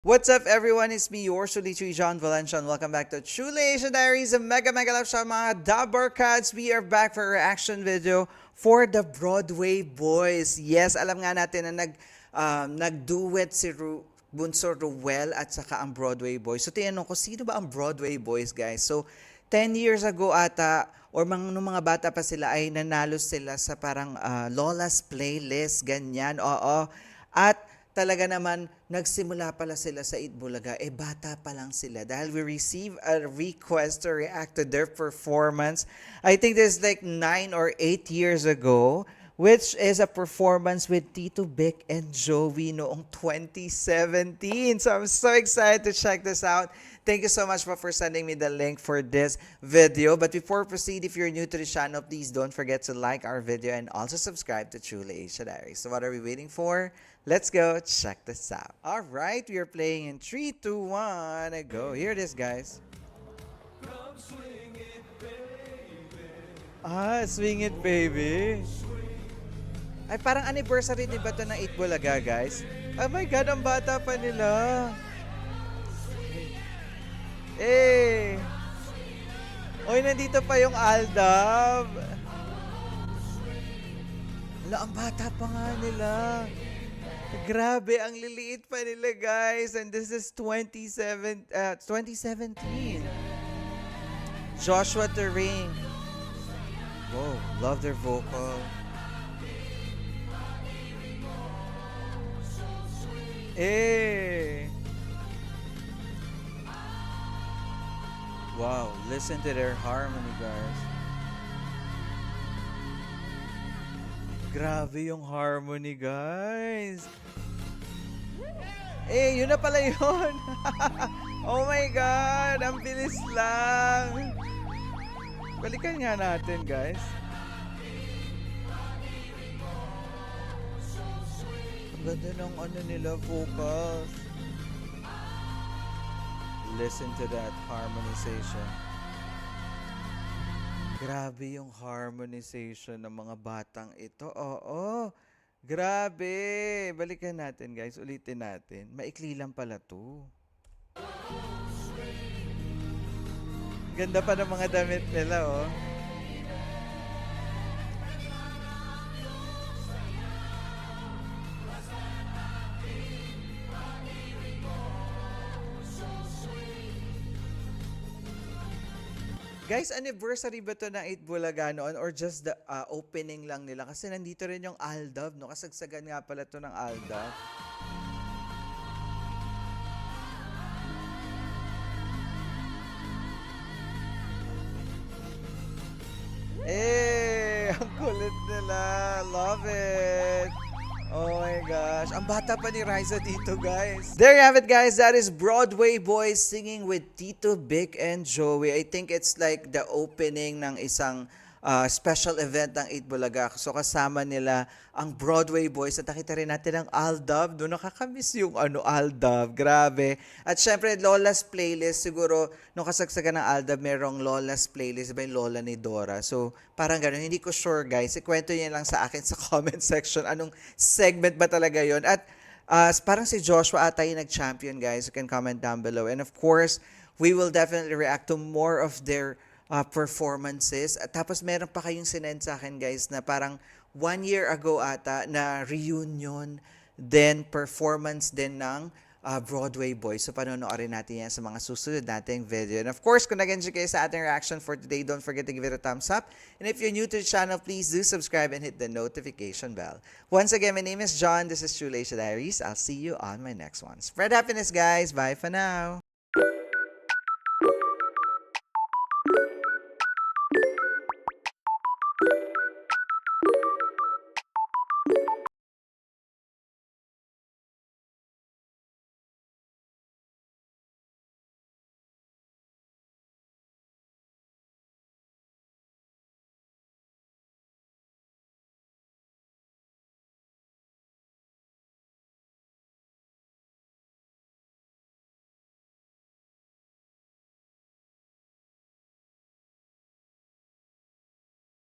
What's up everyone? It's me, yours truly, John Valencia, and welcome back to Truly Asian Diaries, a mega love show mga Dabarkads. We are back for a reaction video for the Broadway Boys. Yes, alam nga natin na nag-duet si Bunso Ruel at saka ang Broadway Boys. So tinanong ko, sino ba ang Broadway Boys, guys? So 10 years ago ata, or nung mga bata pa sila ay nanalo sila sa parang Lola's Playlist, ganyan, oo. At talaga naman, nagsimula pala sila sa Itbulaga, bata pa lang sila. Dahil we receive a request to react to their performance. I think this is like 9 or 8 years ago, which is a performance with Tito Vic and Joey noong 2017. So I'm so excited to check this out. Thank you so much for sending me the link for this video. But before we proceed, if you're new to the channel, please don't forget to like our video and also subscribe to Truly Asia Diaries. So what are we waiting for? Let's go check this out. All right, we are playing in 3, 2, 1, go. Here it is, guys. Swing it, baby. Ay, parang anniversary din ba ito ng Itbulaga, guys? Oh my God, ang bata pa nila. Oy, nandito pa yung Aldab. Wala, ang bata pa nga nila. Grabe, ang liliit pa nila, guys. And this is 2017. Joshua Turing. Whoa, love their vocal. Wow, listen to their harmony, guys. Grabe yung harmony, guys. Yun na pala yun. Oh my God, ang bilis lang. Balikan nga natin, guys. Ang ganda ng ano nila, vocals. Listen to that harmonization. Grabe yung harmonization ng mga batang ito. Oo. Grabe. Balikan natin, guys. Ulitin natin. Maikli lang pala to. Ganda pa ng mga damit nila, oh. Guys, anniversary ba to ng Itbulaga noon or just the opening lang nila? Kasi nandito rin yung Aldab, no? Kasagsagan nga pala to ng Aldab. Ang kulit nila. Love it. Oh my gosh. Ang bata pa ni Riza dito, guys. There you have it, guys. That is Broadway Boys singing with Tito Vic and Joey. I think it's like the opening ng isang special event ng Itbulaga. So kasama nila ang Broadway Boys at nakita rin natin ang Aldab. Doon nakakamiss yung Aldab. Grabe. At syempre, Lola's Playlist. Siguro, nung kasagsagan ng Aldab, merong Lola's Playlist ba yung Lola ni Dora. So, parang gano'n. Hindi ko sure, guys. Ikwento niyo lang sa akin sa comment section. Anong segment ba talaga yon? At parang si Joshua ata yung nag-champion, guys. You can comment down below. And of course, we will definitely react to more of their performances. At tapos meron pa kayong sinend sa akin, guys, na parang 1 year ago ata na reunion then performance din ng Broadway Boys. So panonoodin natin yan sa mga susunod nating video. And of course, kung nag-enjoy kayo sa ating reaction for today, don't forget to give it a thumbs up. And if you're new to the channel, please do subscribe and hit the notification bell. Once again, my name is John. This is Truly Asia Diaries. I'll see you on my next one. Spread happiness, guys. Bye for now.